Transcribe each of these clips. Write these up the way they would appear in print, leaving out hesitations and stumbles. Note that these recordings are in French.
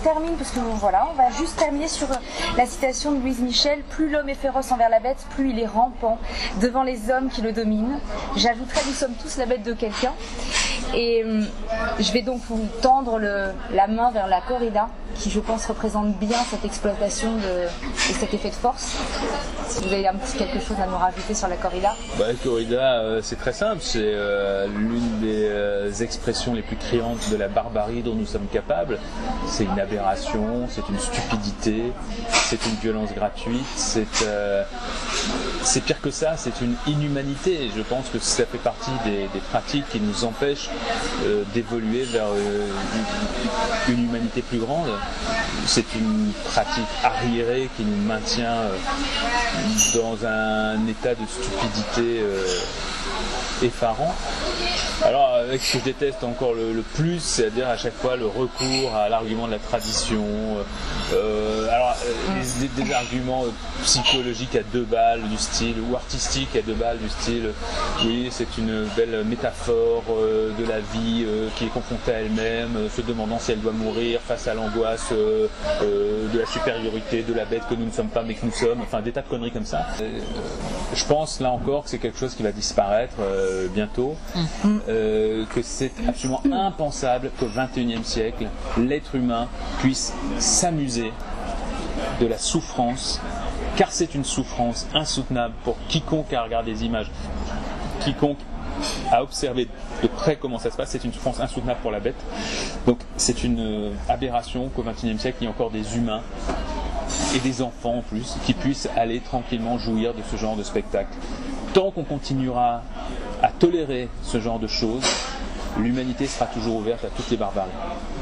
termine, parce que voilà, on va juste terminer sur la citation de Louise Michel. Plus l'homme est féroce envers la bête, plus il est rampant devant les hommes qui le dominent. J'ajouterais, nous sommes tous la bête de quelqu'un. Et je vais donc vous tendre la main vers la corrida, qui je pense représente bien cette exploitation et cet effet de force. Si vous avez quelque chose à nous rajouter sur la corrida. La corrida, c'est très simple, c'est l'une des expressions les plus criantes de la barbarie dont nous sommes capables. C'est une aberration, c'est une stupidité, c'est une violence gratuite, c'est pire que ça, c'est une inhumanité. Et je pense que ça fait partie des pratiques qui nous empêchent d'évoluer vers une humanité plus grande. C'est une pratique arriérée qui nous maintient dans un état de stupidité effarant. Alors avec ce que je déteste encore le plus, c'est-à-dire à chaque fois le recours à l'argument de la tradition, des arguments psychologiques à deux balles du style, ou artistiques à deux balles du style, oui c'est une belle métaphore de la vie qui est confrontée à elle-même, se demandant si elle doit mourir face à l'angoisse de la supériorité de la bête que nous ne sommes pas mais que nous sommes, enfin des tas de conneries comme ça. Je pense là encore que c'est quelque chose qui va disparaître bientôt. Que c'est absolument impensable qu'au XXIe siècle, l'être humain puisse s'amuser de la souffrance, car c'est une souffrance insoutenable pour quiconque a regardé des images, quiconque a observé de près comment ça se passe, c'est une souffrance insoutenable pour la bête. Donc c'est une aberration qu'au XXIe siècle, il y ait encore des humains et des enfants en plus qui puissent aller tranquillement jouir de ce genre de spectacle. Tant qu'on continuera à tolérer ce genre de choses, l'humanité sera toujours ouverte à toutes les barbaries.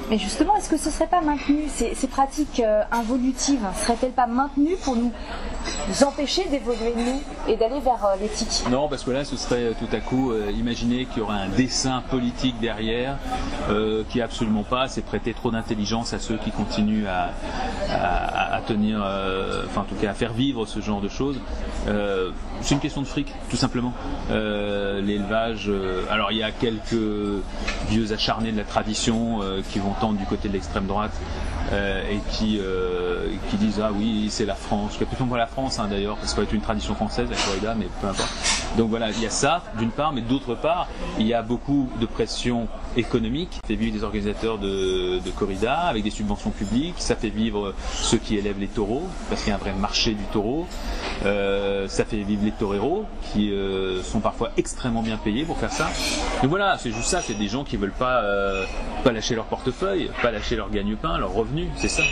Mais justement, est-ce que ce ne serait pas maintenu, ces pratiques involutives, seraient-elles pas maintenues pour nous empêcher d'évoluer nous et d'aller vers l'éthique? Non, parce que là, ce serait tout à coup imaginer qu'il y aurait un dessein politique derrière qui absolument pas, c'est prêter trop d'intelligence à ceux qui continuent à tenir, enfin en tout cas à faire vivre ce genre de choses. C'est une question de fric, tout simplement. L'élevage, alors il y a quelques vieux acharnés de la tradition qui vont tendre du côté de l'extrême droite et qui disent ah oui c'est la France, je ne plus pas la France d'ailleurs, parce que c'est une tradition française la corrida, mais peu importe. Donc voilà, il y a ça d'une part, mais d'autre part il y a beaucoup de pression économique, ça fait vivre des organisateurs de corrida avec des subventions publiques, ça fait vivre ceux qui élèvent les taureaux parce qu'il y a un vrai marché du taureau, ça fait vivre les toreros qui sont parfois extrêmement bien payés pour faire ça. Donc voilà, c'est juste ça, c'est des gens qui veulent pas lâcher leur portefeuille, pas lâcher leur gagne-pain, leur revenu, c'est ça.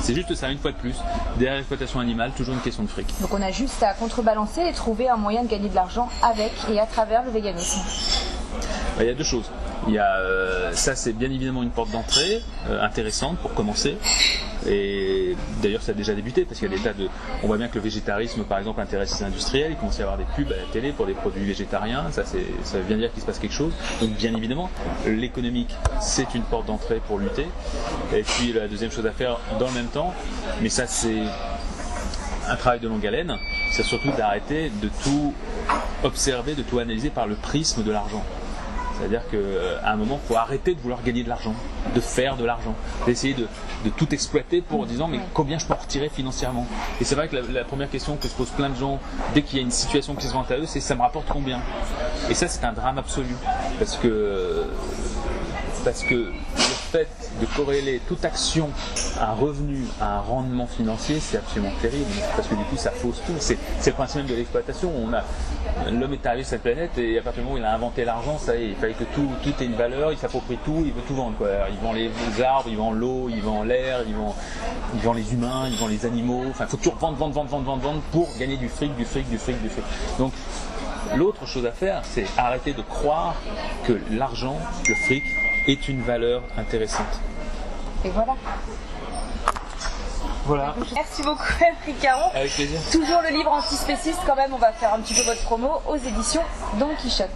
C'est juste ça, une fois de plus. Derrière l'exploitation animale, toujours une question de fric. Donc on a juste à contrebalancer et trouver un moyen de gagner de l'argent avec et à travers le véganisme. Il y a deux choses. Il y a, ça c'est bien évidemment une porte d'entrée intéressante pour commencer. Et d'ailleurs ça a déjà débuté parce qu'il y a des tas de... On voit bien que le végétarisme par exemple intéresse les industriels, il commence à y avoir des pubs à la télé pour des produits végétariens, ça veut bien dire qu'il se passe quelque chose. Donc bien évidemment, l'économique c'est une porte d'entrée pour lutter. Et puis la deuxième chose à faire dans le même temps, mais ça c'est un travail de longue haleine, c'est surtout d'arrêter de tout observer, de tout analyser par le prisme de l'argent. C'est-à-dire qu'à un moment, il faut arrêter de vouloir gagner de l'argent, de faire de l'argent, d'essayer de tout exploiter pour disant mais combien je peux en retirer financièrement. Et c'est vrai que la première question que se posent plein de gens dès qu'il y a une situation qui se vante à eux, c'est ça me rapporte combien. Et ça c'est un drame absolu parce que le fait de corréler toute action à un revenu, à un rendement financier, c'est absolument terrible parce que du coup ça fausse tout. C'est le principe même de l'exploitation. L'homme est arrivé sur cette planète et à partir du moment où il a inventé l'argent, ça y est, il fallait que tout ait une valeur, il s'approprie tout, il veut tout vendre quoi. Il vend les arbres, il vend l'eau, il vend l'air, il vend les humains, il vend les animaux. Enfin, il faut toujours vendre pour gagner du fric. Donc l'autre chose à faire, c'est arrêter de croire que l'argent, le fric, est une valeur intéressante. Et voilà. Voilà. Merci beaucoup Henri Caron. Avec plaisir. Toujours le livre antispéciste quand même, on va faire un petit peu votre promo aux éditions Don Quichotte.